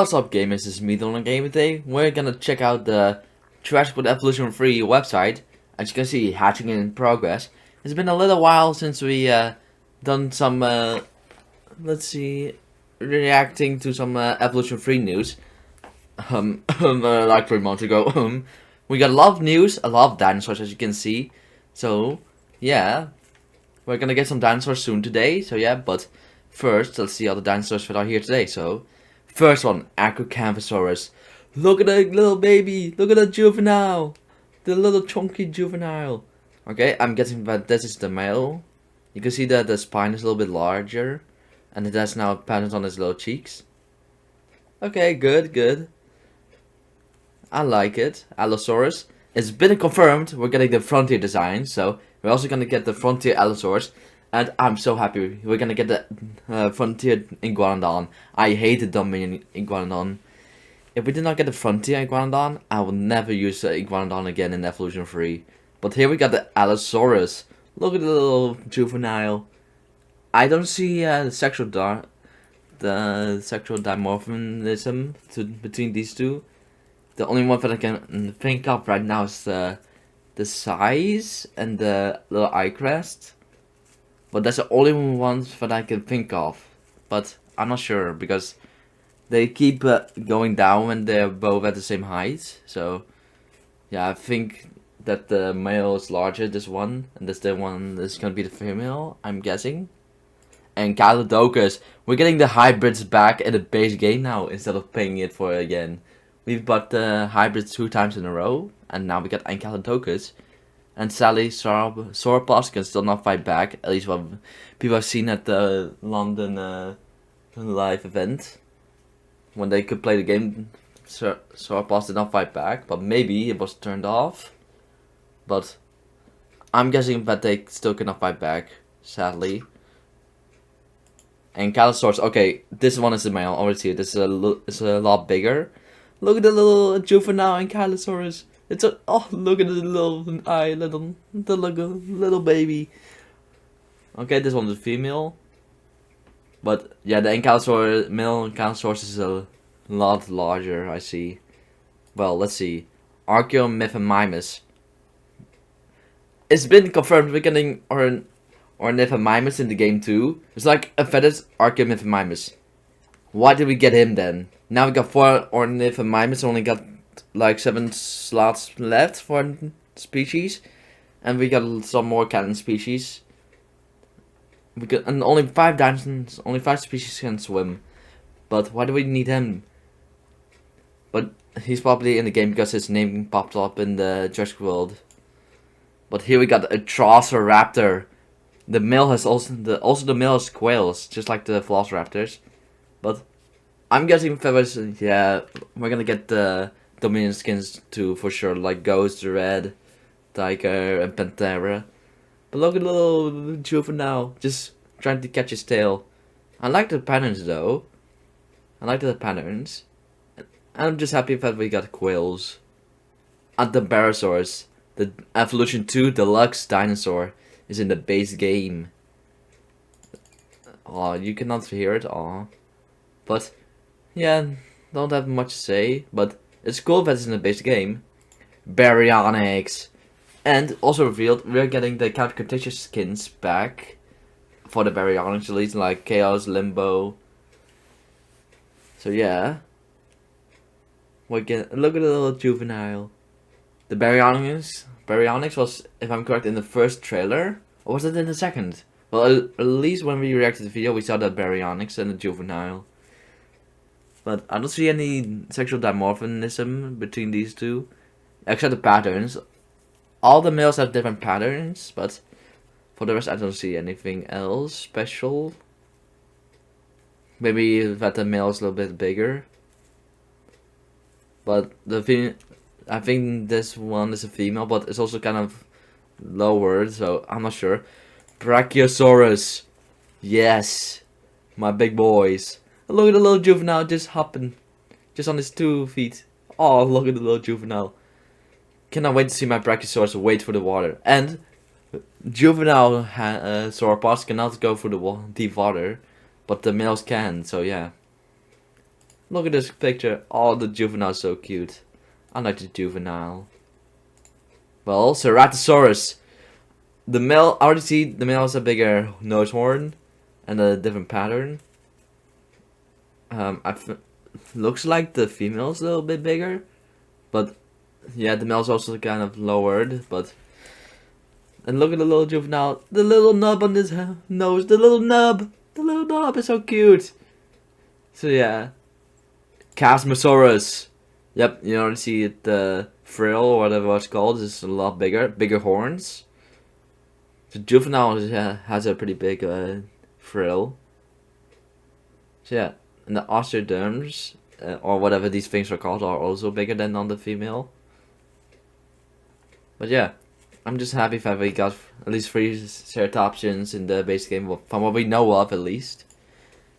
What's up gamers, this is me Dylan Game today. We're gonna check out the Jurassic World Evolution 3 website. As you can see, hatching in progress. It's been a little while since we done some, let's see, reacting to some Evolution 3 news. Like 3 months ago. We got a lot of news, a lot of dinosaurs as you can see. So, yeah, we're gonna get some dinosaurs soon today. So yeah, but first, let's see all the dinosaurs that are here today. So, first one, Acrocanthosaurus. Look at the little baby. Look at the juvenile. The little chunky juvenile. Okay, I'm guessing that this is the male. You can see that the spine is a little bit larger. And it has now patterns on his little cheeks. Okay, good, good. I like it. Allosaurus. It's been confirmed we're getting the Frontier design. So, we're also gonna get the Frontier Allosaurus. And I'm so happy we're gonna get the Frontier Iguanodon. I hate the Dominion Iguanodon. If we did not get the Frontier Iguanodon, I will never use the Iguanodon again in Evolution 3. But here we got the Allosaurus. Look at the little juvenile. I don't see the sexual dimorphism between these two. The only one that I can think of right now is the size and the little eye crest. But that's the only ones that I can think of. But I'm not sure because they keep going down when they're both at the same height. So yeah, I think that the male is larger, this one, and this the one is gonna be the female, I'm guessing. And Calodocus, we're getting the hybrids back in the base game now instead of paying it for it again. We've bought the hybrids 2 times in a row, and now we got Ankylodocus. And sadly, Sauropods can still not fight back, at least what people have seen at the London live event. When they could play the game, Sauropods did not fight back, but maybe it was turned off. But I'm guessing that they still cannot fight back, sadly. And Calosaurus, okay, this one is the male, already see it. This is a lot bigger. Look at the little juvenile Ankylosaurus. It's a look at the little eye, little baby. Okay, this one's a female. But yeah, the Ankylosaurus, male Ankylosaurus is a lot larger, I see. Well, let's see. Archaeomythomymus. It's been confirmed we're getting Ornithomymus in the game too. It's like a fetish Archaeomythomymus. Why did we get him then? Now we got 4 Ornithomymus, only got like 7 slots left for species. And we got some more cannon species. We got, and only 5 dinosaurs, only 5 species can swim. But why do we need him? But he's probably in the game because his name popped up in the Jurassic World. But here we got a Velociraptor. The male has also the male has quails, just like the Velociraptors. But I'm guessing feathers. Yeah, we're gonna get the Dominion skins too for sure, like Ghost, Red, Tiger, and Panthera. But look at the little juvenile, just trying to catch his tail. I like the patterns though. I like the patterns. And I'm just happy that we got quails. And the Barosaurus, the Evolution 2 Deluxe Dinosaur, is in the base game. Oh, you cannot hear it. Oh, but yeah, don't have much to say. But it's cool that it's in the base game. Baryonyx. And also revealed, we're getting the Count Cretaceous skins back for the Baryonyx, at least like Chaos, Limbo. So yeah, look at the little juvenile. The Baryonyx was, if I'm correct, in the first trailer, or was it in the second? Well, at least when we reacted to the video, we saw the Baryonyx and the juvenile. But I don't see any sexual dimorphism between these two, except the patterns. All the males have different patterns, but for the rest I don't see anything else special. Maybe that the male is a little bit bigger. But I think this one is a female, but it's also kind of lowered, so I'm not sure. Brachiosaurus. Yes. My big boys. Look at the little juvenile just hopping. Just on his 2 feet. Oh, look at the little juvenile. Cannot wait to see my Brachiosaurus wade for the water. And juvenile sauropods cannot go for the deep water, but the males can, so yeah. Look at this picture. Oh, the juvenile is so cute. I like the juvenile. Well, Ceratosaurus. The male, I already see the male has a bigger nose horn and a different pattern. Looks like the female's a little bit bigger, but yeah, the male's also kind of lowered. But and look at the little juvenile, the little nub on his nose, the little nub is so cute. So yeah, Casmosaurus. Yep, you already see it, the frill or whatever it's called is a lot bigger horns. The juvenile has a pretty big frill. So yeah, and the osteoderms, or whatever these things are called, are also bigger than on the female. But yeah, I'm just happy that we got at least 3 ceratopsians in the base game, from what we know of at least.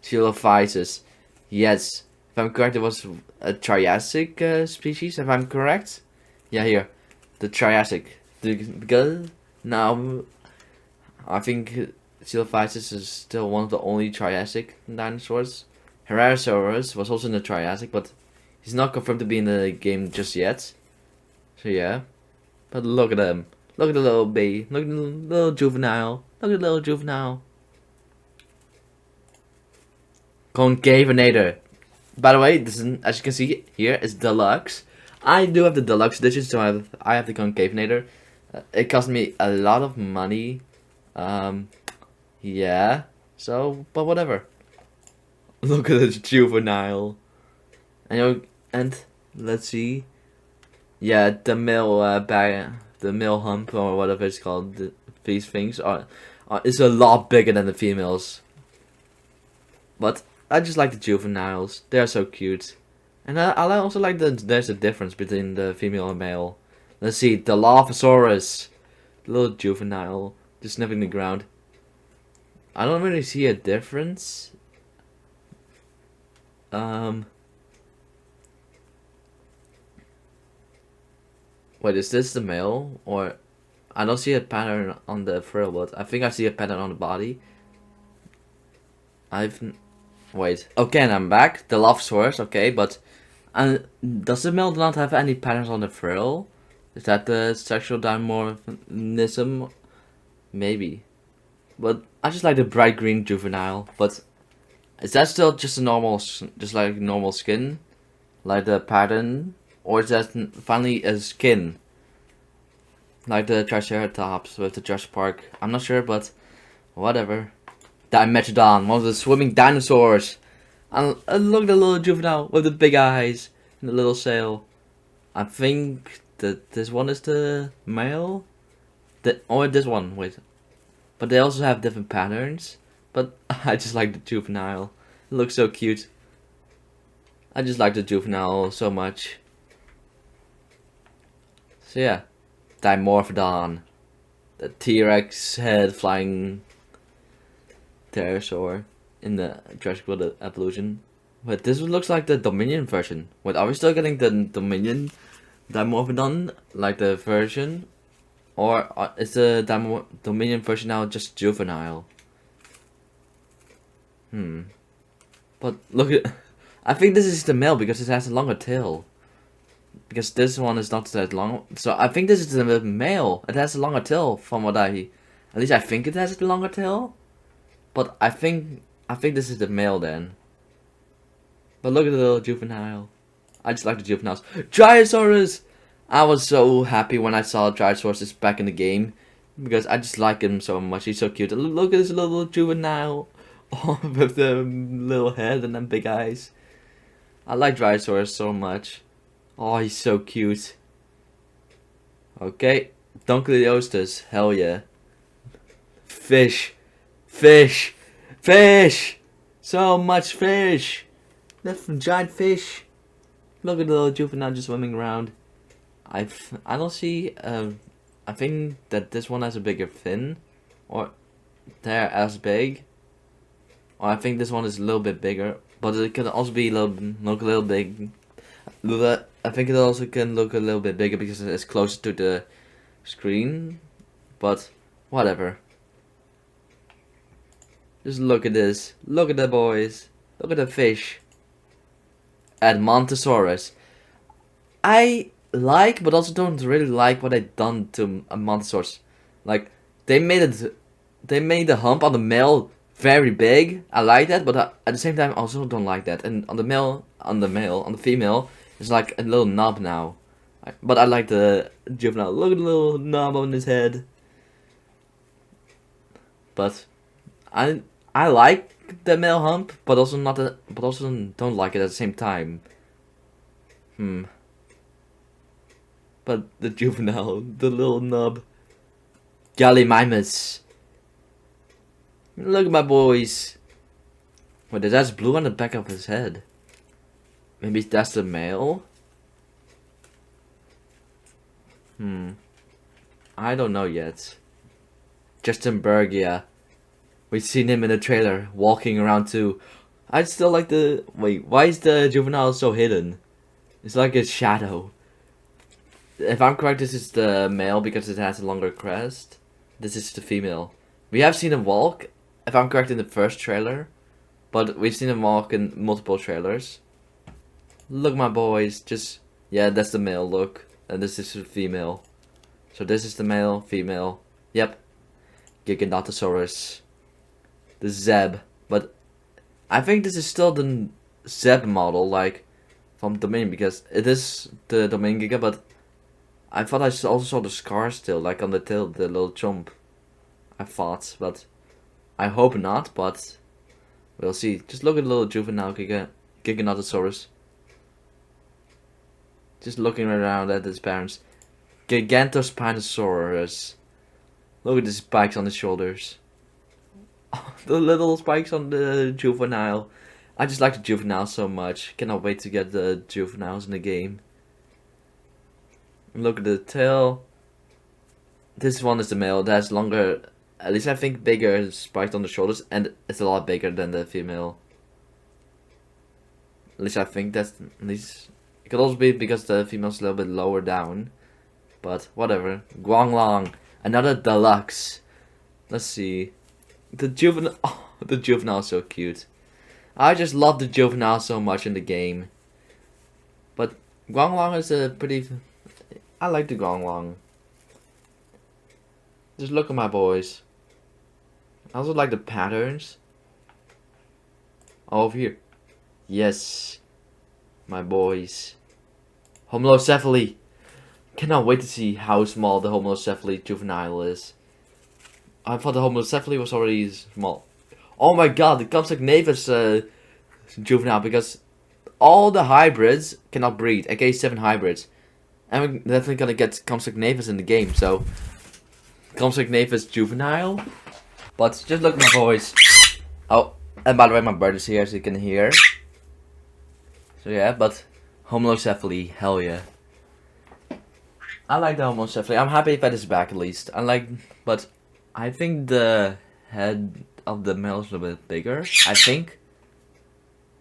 Coelophysis, yes. If I'm correct, it was a Triassic species, if I'm correct. Yeah, here. The Triassic. Because now, I think Coelophysis is still one of the only Triassic dinosaurs. Herrerasaurus was also in the Triassic, but he's not confirmed to be in the game just yet. So yeah. But look at him. Look at the little baby. Look at the little juvenile. Look at the little juvenile. Concavenator. By the way, this is, as you can see here, is deluxe. I do have the deluxe edition, so I have the Concavenator. It cost me a lot of money. Yeah. So, but whatever. Look at this juvenile. And let's see. Yeah, the male the male hump or whatever it's called. These things are is a lot bigger than the females. But I just like the juveniles. They are so cute. And I also like there's a difference between the female and male. Let's see, the Dilophosaurus. The little juvenile. Just sniffing the ground. I don't really see a difference. Wait, is this the male? Or I don't see a pattern on the frill, but I think I see a pattern on the body. Wait. Okay, and I'm back. The Dilophosaurus, okay, but does the male not have any patterns on the frill? Is that the sexual dimorphism? Maybe. But I just like the bright green juvenile. But is that still just a normal, just like normal skin? Like the pattern? Or is that finally a skin? Like the Triceratops with the Jurassic Park. I'm not sure, but whatever. Dimetrodon, one of the swimming dinosaurs. And look at the little juvenile with the big eyes and the little sail. I think that this one is the male. Or this one, wait. But they also have different patterns. But I just like the juvenile. It looks so cute. I just like the juvenile so much. So yeah. Dimorphodon. The T-Rex head flying pterosaur in the Jurassic World Evolution. But this looks like the Dominion version. Wait, are we still getting the Dominion Dimorphodon, like the version? Or is the Dominion version now just juvenile? But look at... I think this is the male because it has a longer tail. Because this one is not that long. So I think this is the male. It has a longer tail from what I... At least I think it has a longer tail. But I think this is the male then. But look at the little juvenile. I just like the juveniles. Dryosaurus! I was so happy when I saw Dryosaurus back in the game. Because I just like him so much. He's so cute. Look at this little juvenile. With the little head and then big eyes. I like Dryosaurus so much. Oh, he's so cute. Okay. Dunkleosteus. Hell yeah. Fish. Fish! Fish! So much fish! That's giant fish. Look at the little juvenile just swimming around. I don't see. I think that this one has a bigger fin, or they're as big. Or I think this one is a little bit bigger, but it can also be look a little big. I think it also can look a little bit bigger because it's closer to the screen. But whatever. Just look at this. Look at the boys. Look at the fish. at Montesaurus. I like, but also don't really like what they done to a Montesaurus. Like they made the hump on the male very big. I like that, but at the same time, I also don't like that. And on the female, it's like a little knob now. But I like the juvenile. Look at the little knob on his head. But I like the male hump, but also but also don't like it at the same time. But the juvenile, the little nub. Gallimimus. Look at my boys. Wait, that's blue on the back of his head. Maybe that's the male? I don't know yet. Justin Bergia. We've seen him in the trailer, walking around too. I still like the... Wait, why is the juvenile so hidden? It's like a shadow. If I'm correct, this is the male because it has a longer crest. This is the female. We have seen him walk, if I'm correct, in the first trailer. But we've seen him walk in multiple trailers. Look, my boys. Yeah, that's the male, look. And this is the female. So this is the male, female. Yep. Giganotosaurus. The Zeb. But I think this is still the Zeb model, like, from Domain, because it is the Domain Giga, but I thought I also saw the scars still, like on the tail, the little chomp. I thought, but I hope not, but we'll see. Just look at the little juvenile Giganotosaurus. Just looking around at his parents. Gigantospinosaurus. Look at the spikes on his shoulders. The little spikes on the juvenile. I just like the juvenile so much. Cannot wait to get the juveniles in the game. Look at the tail. This one is the male. That has longer, at least I think bigger spikes on the shoulders. And it's a lot bigger than the female. At least I think that's, at least. It could also be because the female's a little bit lower down. But whatever. Guanglong. Another deluxe. Let's see. The juvenile. Oh, the juvenile is so cute. I just love the juvenile so much in the game. But Guanglong is a pretty. I like the Guanglong. Just look at my boys. I also like the patterns. Over here. Yes. My boys. Homolocephaly. Cannot wait to see how small the Homolocephaly juvenile is. I thought the Homolocephaly was already small. Oh my god, the Compsognathus juvenile, because all the hybrids cannot breed, aka 7 hybrids. And we're definitely gonna get Compsognathus in the game, so Compsognathus juvenile. But just look at my boys. Oh, and by the way, my bird is here, as you can hear. So yeah, but Homolocephaly, hell yeah. I like the Homolocephaly. I'm happy if that is back at least. But I think the head of the male is a little bit bigger. I think.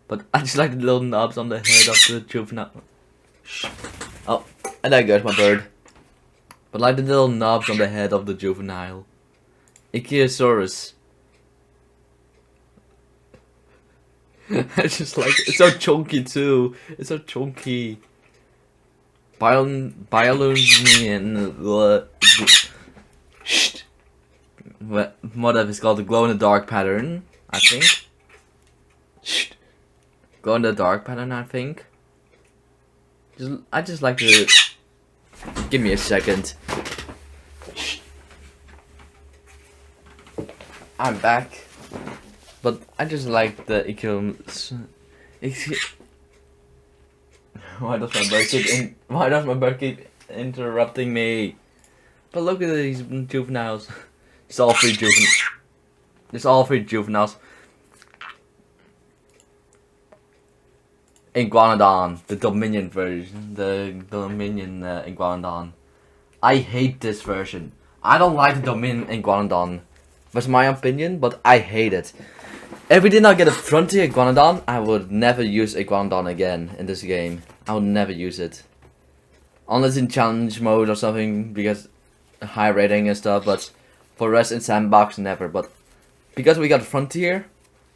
But I just like the little knobs on the head of the juvenile. Oh, and there goes my bird. But like the little knobs on the head of the juvenile. Ichthyosaurus. I just like it. It's so chunky too. It's so chunky. Bioluminescent. Whatever it's called, the glow in the dark pattern, I think. Glow in the dark pattern, I think. I just like to. Give me a second. I'm back. But I just like the Why does my bird keep interrupting me? But look at these juveniles. It's all 3 juveniles. It's all 3 juveniles. Iguanodon, the Dominion version, the Dominion Iguanodon. I hate this version. I don't like the Dominion Iguanodon. That's my opinion, but I hate it. If we did not get a Frontier Iguanodon, I would never use Iguanodon again in this game. I would never use it. Unless in challenge mode or something, because high rating and stuff, but for rest in sandbox, never. But because we got a Frontier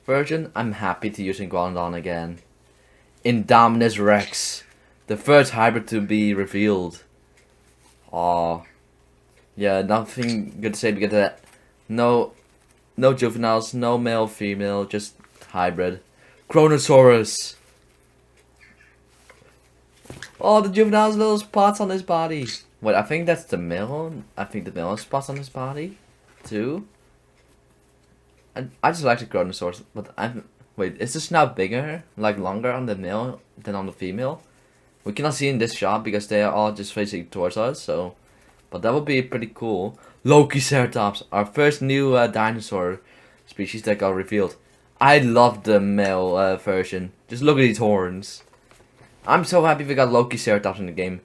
version, I'm happy to use Iguanodon again. Indominus Rex, the first hybrid to be revealed. Aw. Yeah, nothing good to say because of that. No juveniles, no male, female, just hybrid. Chronosaurus. Oh, the juvenile has little spots on his body. Wait, I think that's the male. I think the male has spots on his body, too. I just like the Chronosaurus, but wait, is the snout bigger, like longer on the male than on the female? We cannot see in this shot because they are all just facing towards us, so... But that would be pretty cool. Lokiceratops, our first new dinosaur species that got revealed. I love the male version. Just look at these horns. I'm so happy we got Lokiceratops in the game.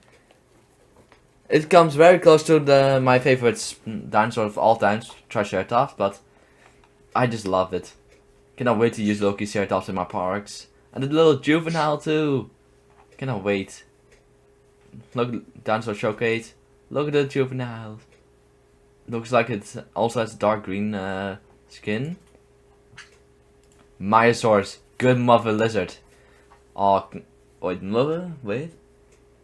It comes very close to my favorite dinosaur of all time, Triceratops, but I just love it. Cannot wait to use Lokiceratops in my parks. And the little juvenile too. Cannot wait. Look, dinosaur showcase. Look at the juvenile. Looks like it also has dark green skin. Myosaurus, good mother lizard. Oh, wait.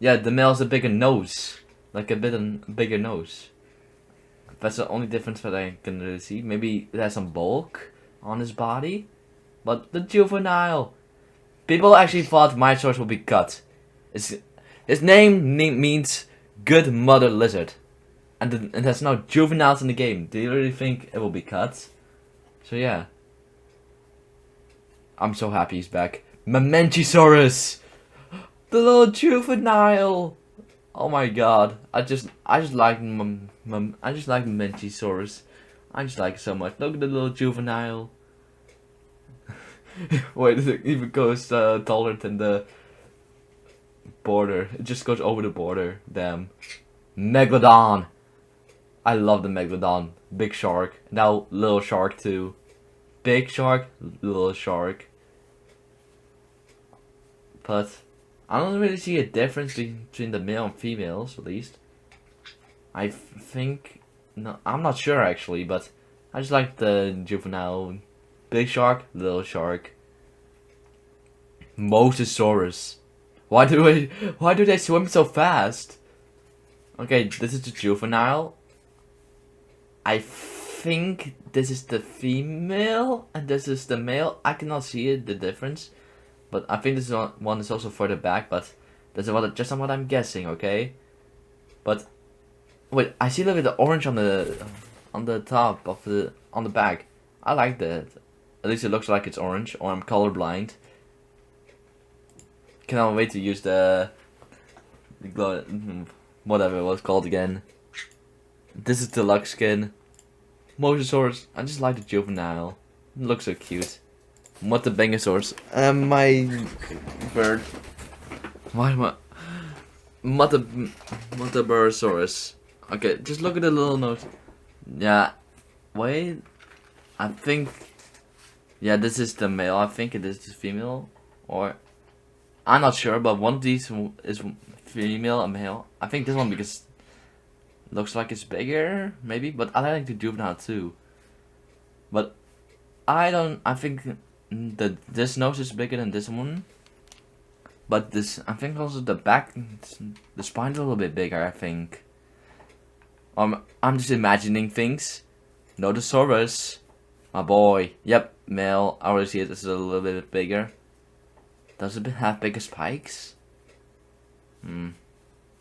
Yeah, the male has a bigger nose. Like a bigger nose. That's the only difference that I can really see. Maybe it has some bulk on his body. But the juvenile. People actually thought Myosaurus would be cut. His name means good mother lizard. And there's no juveniles in the game. Do you really think it will be cut? So yeah. I'm so happy he's back. Mamenchisaurus! The little juvenile! Oh my god. I just like Mamenchisaurus. I just like it so much. Look at the little juvenile. Wait, it even goes taller than the border. It just goes over the border. Damn. Megalodon. I love the Megalodon. Big shark. Now little shark too. Big shark, little shark. But I don't really see a difference between the male and females, at least. I think... No, I'm not sure actually, but I just like the juvenile. Big shark, little shark. Mosasaurus. Why do they swim so fast? Okay, this is the juvenile. I think this is the female and this is the male. I cannot see it, the difference. But I think this one is also further back, but that's just what I'm guessing, okay? But wait, I see a little bit of orange on the top of on the back. I like that. At least it looks like it's orange, or I'm colorblind. Cannot wait to use the glow, whatever it was called again. This is deluxe skin. Mosasaurus. I just like the juvenile. It looks so cute. What the Bangosaurus? My bird. Why am I? Mutabarosaurus. Okay, just look at the little note. Yeah. Wait. I think. Yeah, this is the male. I think it is the female. Or. I'm not sure, but one of these is female and male. I think this one because it looks like it's bigger, maybe. But I like the juvenile too. But I think this nose is bigger than this one. But I think also the back, the spine's a little bit bigger, I think. I'm just imagining things. Nodosaurus, my boy. Yep, male. I already see it. This is a little bit bigger. Does it have bigger spikes? The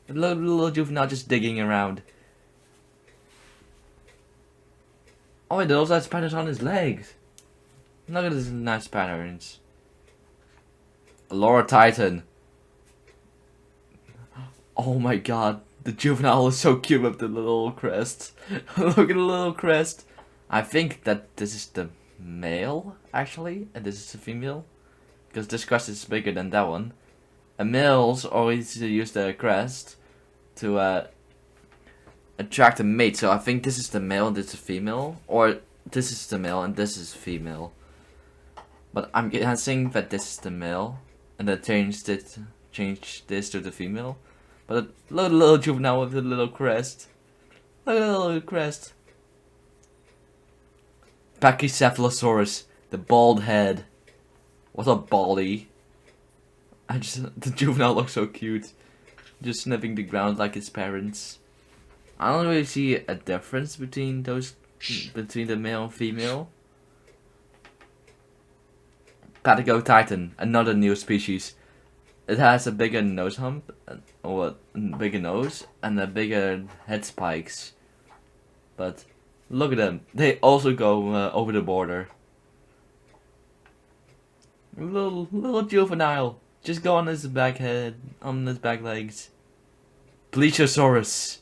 little juvenile just digging around. Oh wait, those has patterns on his legs. Look at his nice patterns. Laura Titan. Oh my god, the juvenile is so cute with the little crest. Look at the little crest. I think that this is the male, actually, and this is the female. Because this crest is bigger than that one. And males always use the crest to attract a mate. So I think this is the male and this is the female. Or this is the male and this is female. But I'm guessing that this is the male. And then change this to the female. But look at the little juvenile with the little crest. Look at the little crest. Pachycephalosaurus, the bald head. What a baldy. The juvenile looks so cute, just sniffing the ground like his parents. I don't really see a difference between between the male and female. Patago Titan, another new species. It has a bigger nose hump, or a bigger nose, and a bigger head spikes. But look at them. They also go over the border. Little juvenile. Just go on his back head, on his back legs. Plesiosaurus.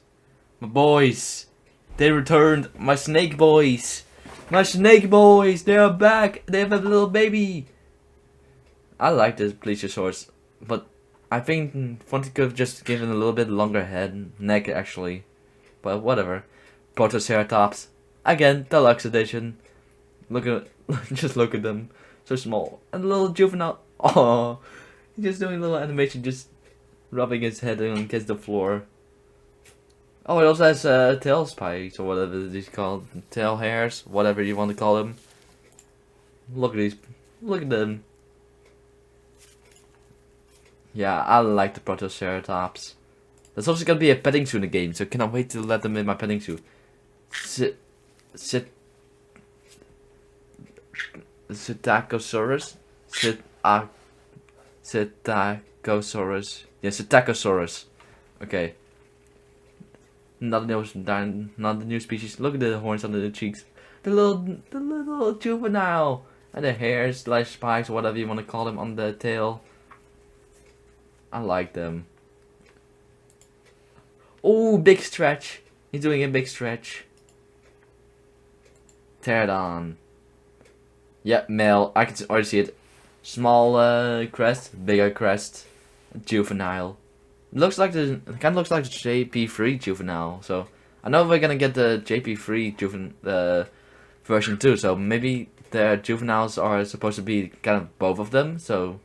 My boys. They returned. My snake boys. My snake boys. They are back. They have a little baby. I like this Plesiosaurus, but I think Fonty could have just given a little bit longer neck actually. But whatever. Protoceratops. Again, deluxe edition. Look at, just look at them. So small. And a little juvenile. Oh, he's just doing a little animation, just rubbing his head against the floor. Oh, it also has tail spikes, or whatever these called. Tail hairs, whatever you want to call them. Look at these. Look at them. Yeah, I like the Protoceratops. There's also gonna be a petting zoo in the game, so cannot wait to let them in my petting zoo. Psittacosaurus? Psittacosaurus. Yeah, Psittacosaurus. Okay. Not the new species. Look at the horns under the cheeks. The little juvenile. And the hairs, like spikes, whatever you want to call them, on the tail. I like them. Oh, big stretch. He's doing a big stretch. Pterodon. Yep, male. I can already see it. Small crest, bigger crest, juvenile. Looks like kind of looks like the JP3 juvenile. So I know we're gonna get the JP3 version too. So maybe the juveniles are supposed to be kind of both of them. So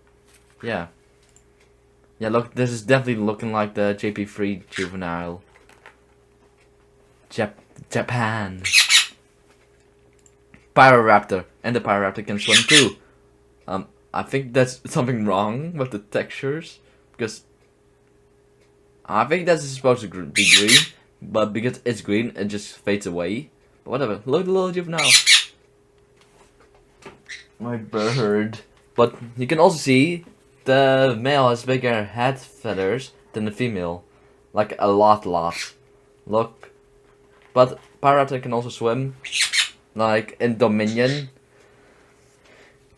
yeah. Yeah, look, this is definitely looking like the JP3 juvenile. Japan. Pyroraptor. And the Pyroraptor can swim too. I think that's something wrong with the textures. Because I think that's supposed to be green. But because it's green, it just fades away. But whatever. Look at the little juvenile. My bird. But you can also see the male has bigger head feathers than the female. Like a lot. Look. But Pyroraptor can also swim. Like in Dominion.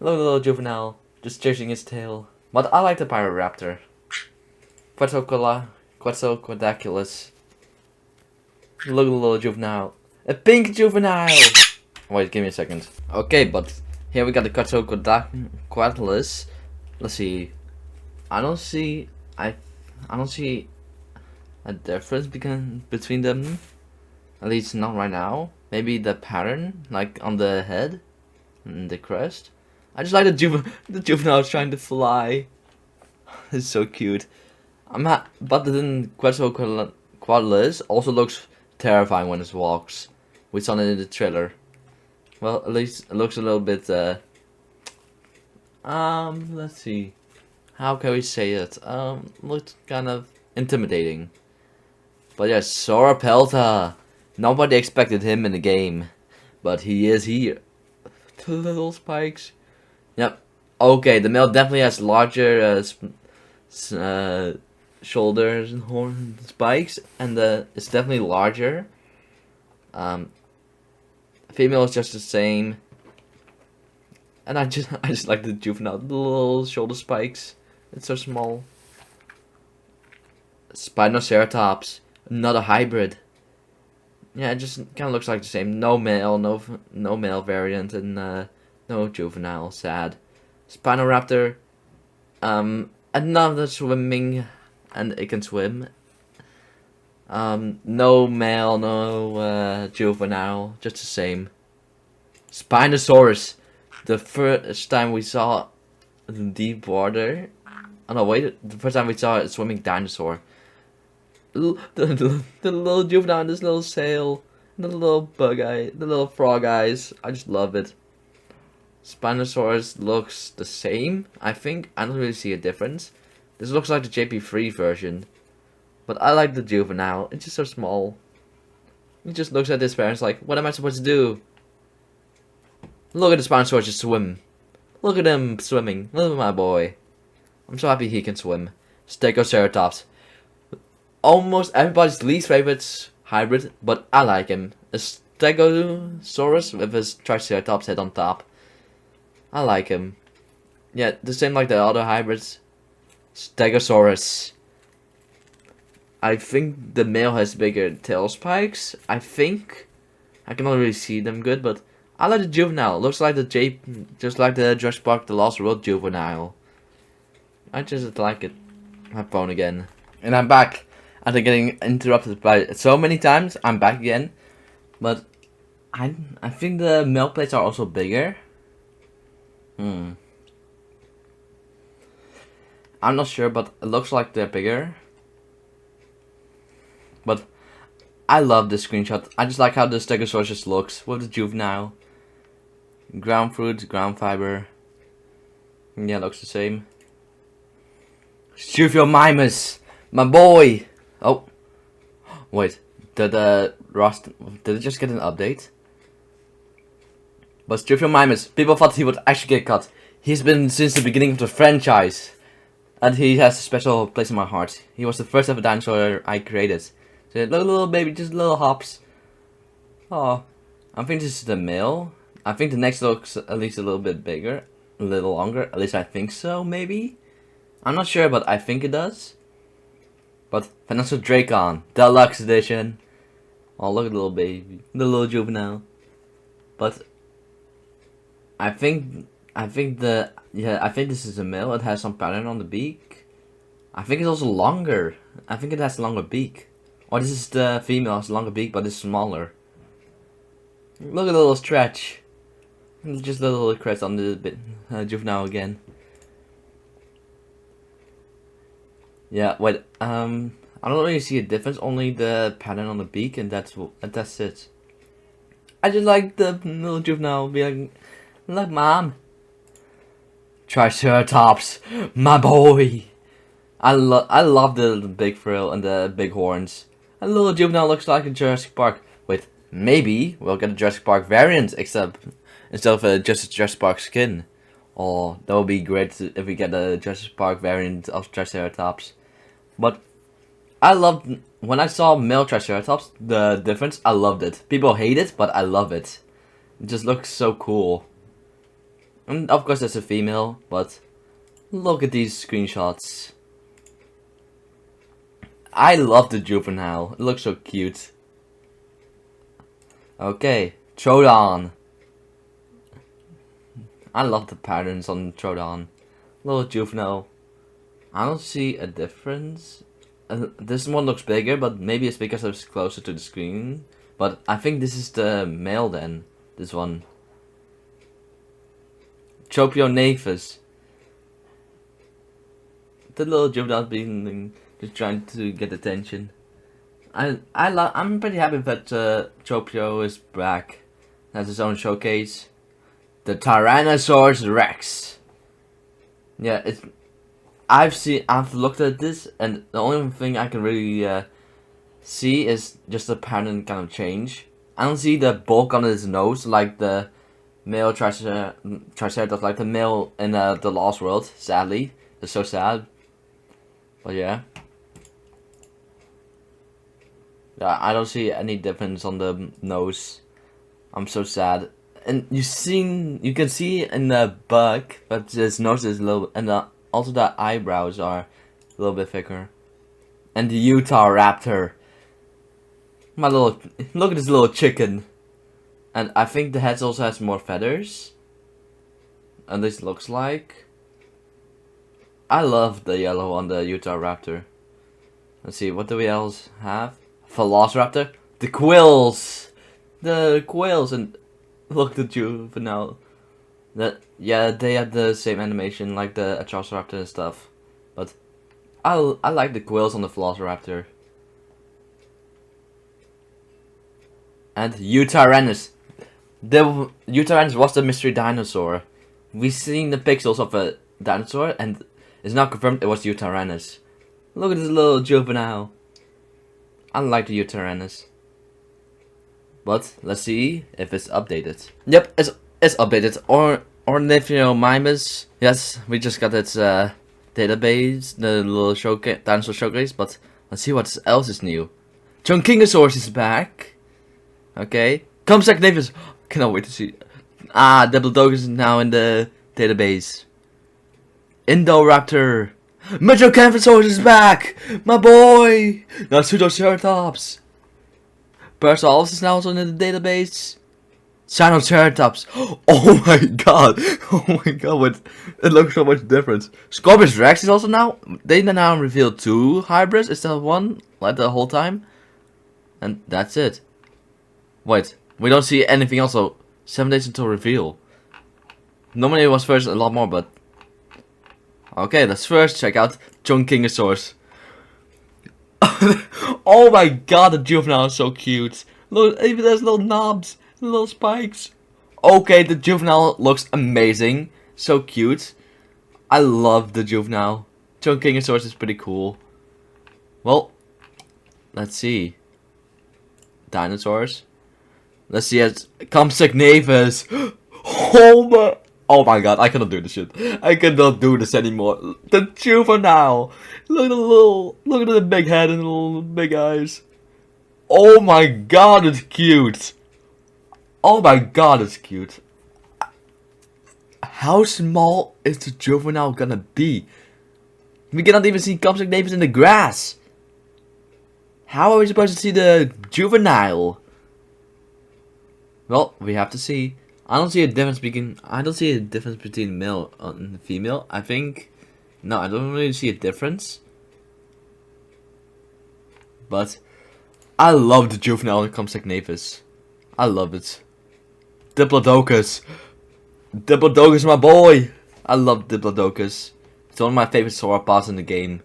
Look at the little juvenile. Just chasing his tail. But I like the Pyroraptor. Quetzalcoatlus. Look at the little juvenile. A pink juvenile! Wait, give me a second. Okay, but here we got the Quetzalcoatlus. Let's see. I don't see a difference between them. At least not right now. Maybe the pattern, like on the head and the crest. I just like the juvenile trying to fly. It's so cute. But then Quetzalcoatlus also looks terrifying when it walks. We saw it in the trailer. Well, at least it looks a little bit. Let's see. How can we say it? Looks kind of intimidating. But yeah, Sauropelta. Nobody expected him in the game, but he is here. The little spikes. Yep. Okay, the male definitely has larger shoulders and horn spikes, and it's definitely larger. Female is just the same. And I just like the juvenile, the little shoulder spikes. It's so small. Spinoceratops, another hybrid. Yeah, it just kind of looks like the same. No male, no male variant, and no juvenile. Sad. Spinoraptor. Another swimming, and it can swim. No male, no juvenile, just the same. Spinosaurus. The first time we saw deep water. Oh no, wait. The first time we saw a swimming dinosaur. The little juvenile, this little sail, the little the little frog eyes. I just love it. Spinosaurus looks the same, I think. I don't really see a difference. This looks like the JP3 version. But I like the juvenile. It's just so small. He just looks at his parents like, what am I supposed to do? Look at the Spinosaurus just swim. Look at him swimming. Look at my boy. I'm so happy he can swim. Stegoceratops. Almost everybody's least favorite hybrid, but I like him. A Stegosaurus with his Triceratops head on top. I like him. Yeah, the same like the other hybrids. Stegosaurus. I think the male has bigger tail spikes. I think. I cannot really see them good, but I like the juvenile. Looks like the just like the Jurassic Park The Lost World juvenile. I just like it. My phone again. And I'm back. After getting interrupted by so many times, I'm back again. But I think the male plates are also bigger. I'm not sure, but it looks like they're bigger. But I love this screenshot. I just like how the Stegosaurus just looks with the juvenile. Ground fruit, ground fiber. Yeah, looks the same. Juveniles, my boy. Oh, wait. Did did it just get an update? But Juveniles, people thought he would actually get cut. He's been since the beginning of the franchise, and he has a special place in my heart. He was the first ever dinosaur I created. So little baby, just little hops. Oh, I think this is the male. I think the next looks at least a little bit bigger, a little longer. At least I think so, maybe. I'm not sure, but I think it does. But Dracon, Deluxe Edition. Oh, look at the little baby, the little juvenile. But I think this is a male. It has some pattern on the beak. I think it's also longer. I think it has a longer beak. Or this is the female, has a longer beak, but it's smaller. Look at the little stretch. Just a little crest on the juvenile again. Yeah, wait. I don't really see a difference. Only the pattern on the beak, and that's it. I just like the little juvenile being like, look, mom. Triceratops, my boy. I love the big frill and the big horns. A little juvenile looks like a Jurassic Park. Wait, maybe we'll get a Jurassic Park variant, instead of just a Jurassic Park skin. Oh, that would be great if we get a Jurassic Park variant of Triceratops. But I loved when I saw male Triceratops. The difference, I loved it. People hate it, but I love it. It just looks so cool. And of course, there's a female, but look at these screenshots. I love the juvenile. It looks so cute. Okay, Troodon. I love the patterns on Troodon. Little juvenile. I don't see a difference. This one looks bigger, but maybe it's because it's closer to the screen. But I think this is the male then. This one. Tropionaphus. The little juvenile being just trying to get attention. I'm pretty happy that Tropio is back. Has his own showcase. The Tyrannosaurus Rex. Yeah, I've looked at this, and the only thing I can really see is just the pattern kind of change. I don't see the bulk on his nose like the male Triceratops, like the male in the Lost World. Sadly, it's so sad. But yeah. Yeah, I don't see any difference on the nose. I'm so sad. And you can see in the bug that his nose is a little, and also the eyebrows are a little bit thicker. And the Utah Raptor. Look at this little chicken. And I think the head also has more feathers. And this looks like. I love the yellow on the Utah Raptor. Let's see, what do we else have? Velociraptor. The quills. The quills, and look, the juvenile. Yeah, they have the same animation like the Velociraptor and stuff. But I like the quills on the Velociraptor. And Utaranus. The Utaranus was the mystery dinosaur. We've seen the pixels of a dinosaur, and It's not confirmed it was Uranus. Look at this little juvenile. I like the Uranus. But let's see if it's updated. Yep, it's updated. Ornithomimimus. Yes, we just got its database, the little dinosaur showcase. But let's see what else is new. Chunkingosaurus is back. Okay, Comsec Navis. Cannot wait to see. Diplodocus is now in the database. Indoraptor. Metrocanthosaurus is back! My boy! Now Pseudoceratops. Persaurus is now also in the database. Sinoceratops. Oh my god! Oh my god, it looks so much different. Scorpius Rex is also now. They now revealed 2 hybrids instead of 1, like the whole time. And that's it. Wait, we don't see anything else, so 7 days until reveal. Normally it was first a lot more, but... Okay, let's first check out Chunkingosaurus. Oh my god, the juvenile is so cute. Look, even there's little knobs, little spikes. Okay, the juvenile looks amazing. So cute. I love the juvenile. Chunkingosaurus is pretty cool. Well, let's see. Dinosaurs. Let's see it. Comsec Navis. Oh my god, I cannot do this shit. I cannot do this anymore. The juvenile. Look at the big head and the little big eyes. Oh my god, it's cute. Oh my god, it's cute. How small is the juvenile gonna be? We cannot even see Comsec Navis in the grass. How are we supposed to see the juvenile? Well, we have to see. I don't see a difference between male and female. I think no, I don't really see a difference. But I love the juvenile in Comsec Navis. I love it. Diplodocus. Diplodocus, my boy. I love Diplodocus. It's one of my favorite sauropods in the game.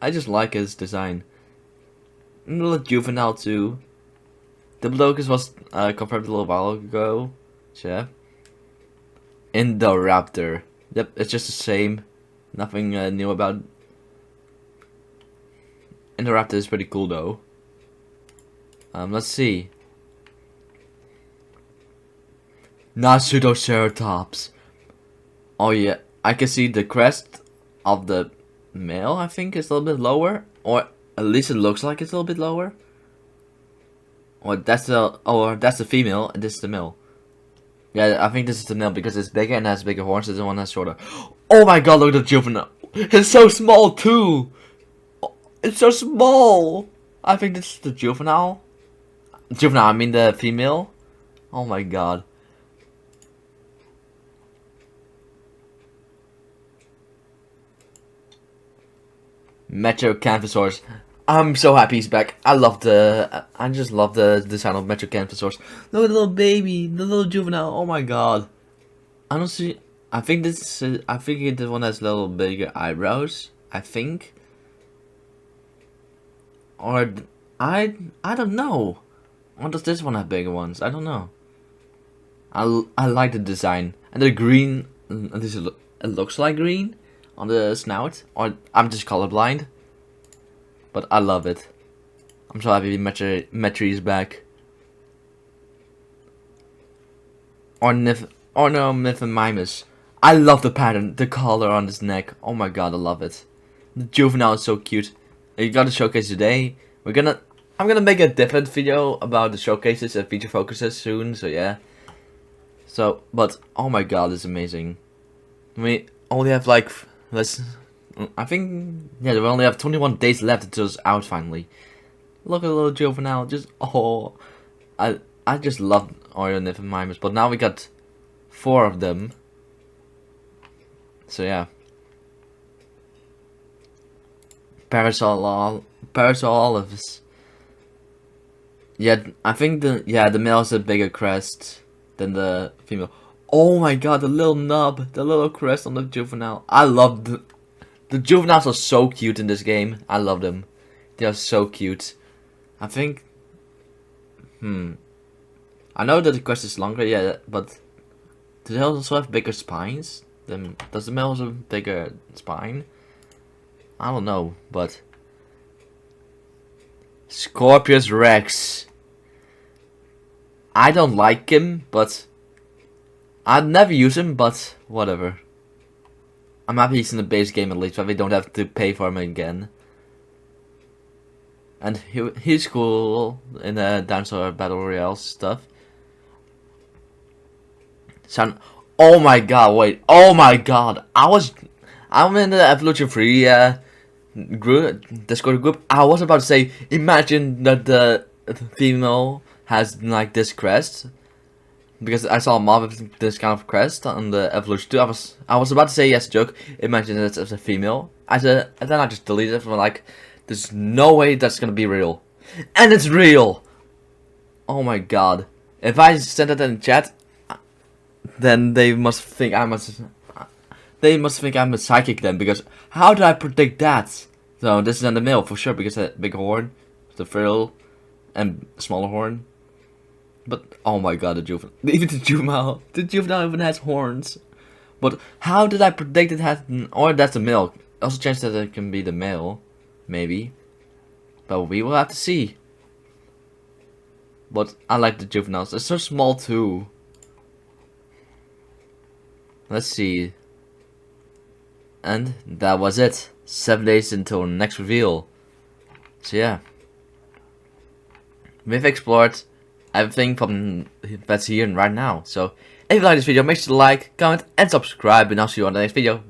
I just like his design. And the juvenile too. Diplodocus was confirmed a little while ago. Yeah. Indoraptor. Yep, it's just the same. Nothing new about it. Indoraptor is pretty cool though. Let's see. Pseudoceratops. Oh yeah, I can see the crest of the male. I think is a little bit lower, or at least it looks like it's a little bit lower. Or that's the female, and this is the male. Yeah, I think this is the male because it's bigger and has bigger horns. This one has shorter. Oh my god, look at the juvenile. It's so small too. It's so small. I think this is the juvenile. Juvenile, I mean the female. Oh my god. Metrocanthosaurus. I'm so happy he's back. I just love the design of Metrocanthosaurus. Look at the little baby, the little juvenile. Oh my god. I think this one has a little bigger eyebrows. I think. Or I don't know. Or does this one have bigger ones? I don't know. I like the design and the green. It looks like green on the snout. Or I'm just colorblind. But I love it. I'm so happy Metri is back. Ornithomimimus. I love the pattern, the color on his neck. Oh my god, I love it. The juvenile is so cute. You got a showcase today. I'm gonna make a different video about the showcases and feature focuses soon. So yeah. But oh my god, it's amazing. We only have like I think, yeah, we only have 21 days left until it's out finally. Look at the little juvenile, just, oh, I just love Ornithomimimus, but now we got 4 of them. So yeah. Parasaurolophus. Yeah, I think the male has a bigger crest than the female. Oh my god, the little nub, the little crest on the juvenile. I love the juveniles are so cute in this game. I love them. They are so cute. I think... I know that the crest is longer, yeah, but... Do they also have bigger spines? Does the male have a bigger spine? I don't know, but Scorpius Rex. I don't like him, but I'd never use him, but whatever. I'm happy he's in the base game at least, but we don't have to pay for him again. And he's cool in the Dinosaur Battle Royale stuff. Oh my god, wait. Oh my god. I'm in the Evolution 3 Discord group. I was about to say, imagine that the female has like this crest. Because I saw a mob with this kind of crest on the Evolution 2. I was about to say yes, joke. Imagine it as a female. And then I just deleted it from like, there's no way that's gonna be real. And it's real! Oh my god. If I send it in chat, then they must think I'm a psychic then, because how did I predict that? So this is in the male for sure, because the big horn, the frill, and smaller horn. But oh my god, even the juvenile even has horns. But how did I predict it has? Or that's the male. Also, chance that it can be the male, maybe. But we will have to see. But I like the juveniles. They're so small too. Let's see. And that was it. 7 days until next reveal. So yeah, we've explored everything from that's here and right now. So if you like this video, make sure to like, comment, and subscribe, and I'll see you on the next video.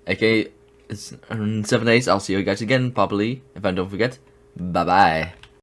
Okay, it's in 7 days. I'll see you guys again, probably, if I don't forget. Bye bye.